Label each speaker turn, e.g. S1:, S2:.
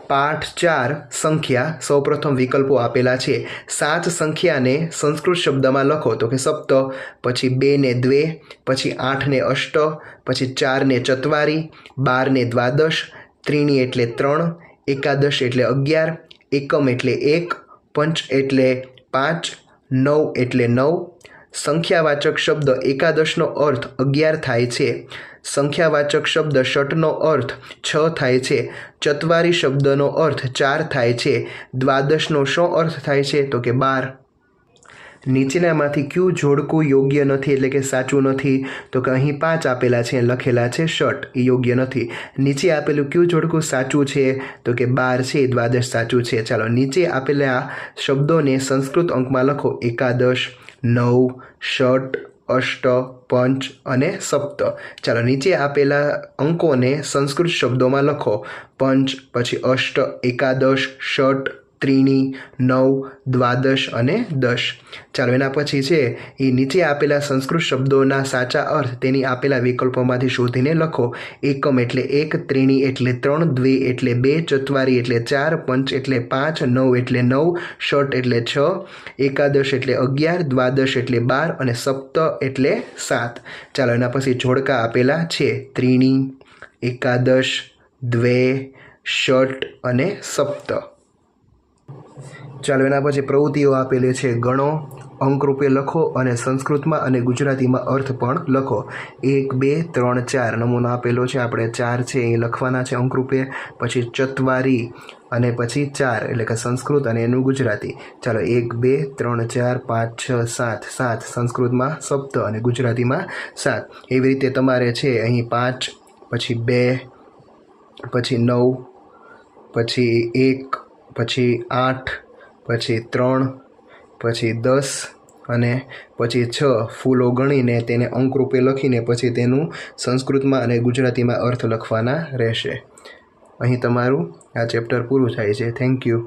S1: પાઠ 4 સંખ્યા સૌપ્રથમ વિકલ્પો આપેલા છે। 7 સંખ્યાને સંસ્કૃત શબ્દમાં લખો તો કે સપ્ત, પછી 2 ને દ્વે, પછી 8 ને અષ્ટ, પછી 4 ને ચત્વારી, 12 ને દ્વાદશ, ત્રીણી એટલે 3, એકાદશ એટલે 11, એકમ એટલે 1, પંચ એટલે 5, 9 એટલે 9। સંખ્યાવાચક શબ્દ એકાદશનો અર્થ 11 થાય છે। સંખ્યાવાચક શબ્દ ષટનો અર્થ 6 થાય છે। ચત્વારી શબ્દનો અર્થ 4 થાય છે। દ્વાદશનો શું અર્થ થાય છે તો કે 12। નીચેનામાંથી ક્યુ જોડકું યોગ્ય નથી એટલે કે સાચું નથી તો કે અહીં 5 આપેલા છે, લખેલા છે ષટ, એ યોગ્ય નથી। નીચે આપેલું ક્યુ જોડકું સાચું છે તો કે 12 છે, દ્વાદશ સાચું છે। ચાલો નીચે આપેલા શબ્દોને સંસ્કૃત અંકમાં લખો। એકાદશ, 9, ષટ, અષ્ટ, પંચ અને સપ્ત। ચાલો નીચે આપેલા અંકોને સંસ્કૃત શબ્દોમાં લખો। પંચ, પછી અષ્ટ, એકાદશ, ષટ, ત્રીણી, 9, દ્વાદશ અને 10। ચાલો એના પછી છે એ નીચે આપેલા સંસ્કૃત શબ્દોના સાચા અર્થ તેની આપેલા વિકલ્પોમાંથી શોધીને લખો। એકમ એટલે 1, ત્રીણી એટલે 3, દ્વે એટલે 2, ચત્વારી એટલે 4, પંચ એટલે 5, 9 એટલે 9, ષટ એટલે 6, એકાદશ એટલે 11, દ્વાદશ એટલે 12 અને સપ્ત એટલે 7। ચાલો એના પછી જોડકા આપેલા છે। ત્રીણી, એકાદશ, દ્વે, ષટ અને સપ્ત। ચાલો એના પછી પ્રવૃત્તિઓ આપેલી છે। ગણો, અંકરૂપે લખો અને સંસ્કૃતમાં અને ગુજરાતીમાં અર્થ પણ લખો। 1, 2, 3, 4 નમૂનો આપેલો છે, આપણે 4 છે એ લખવાના છે અંકરૂપે। પછી ચત્વારી અને પછી 4 એટલે કે સંસ્કૃત અને એનું ગુજરાતી। ચાલો 1, 2, 3, 4, 5, 6, 7, 7 સંસ્કૃતમાં સપ્ત અને ગુજરાતીમાં 7। એવી રીતે તમારે છે અહીં 5, પછી 2, પછી 9, પછી 1, પછી 8, પછી 3, પછી 10 અને પછી 6 ફૂલો ગણીને તેને અંકરૂપે લખીને પછી તેનું સંસ્કૃતમાં અને ગુજરાતીમાં અર્થ લખવાના રહેશે। અહીં તમારું આ ચેપ્ટર પૂરું થાય છે। Thank you.